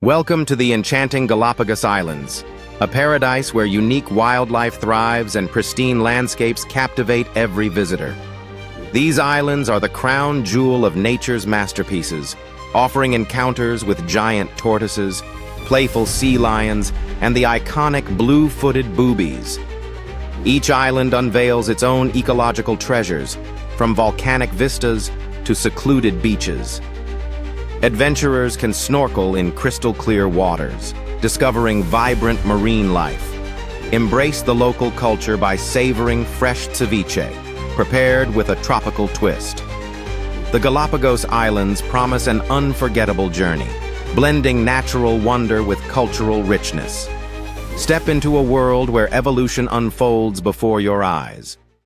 Welcome to the enchanting Galápagos Islands, a paradise where unique wildlife thrives and pristine landscapes captivate every visitor. These islands are the crown jewel of nature's masterpieces, offering encounters with giant tortoises, playful sea lions, and the iconic blue-footed boobies. Each island unveils its own ecological treasures, from volcanic vistas to secluded beaches. Adventurers can snorkel in crystal-clear waters, discovering vibrant marine life. Embrace the local culture by savoring fresh ceviche, prepared with a tropical twist. The Galápagos Islands promise an unforgettable journey, blending natural wonder with cultural richness. Step into a world where evolution unfolds before your eyes.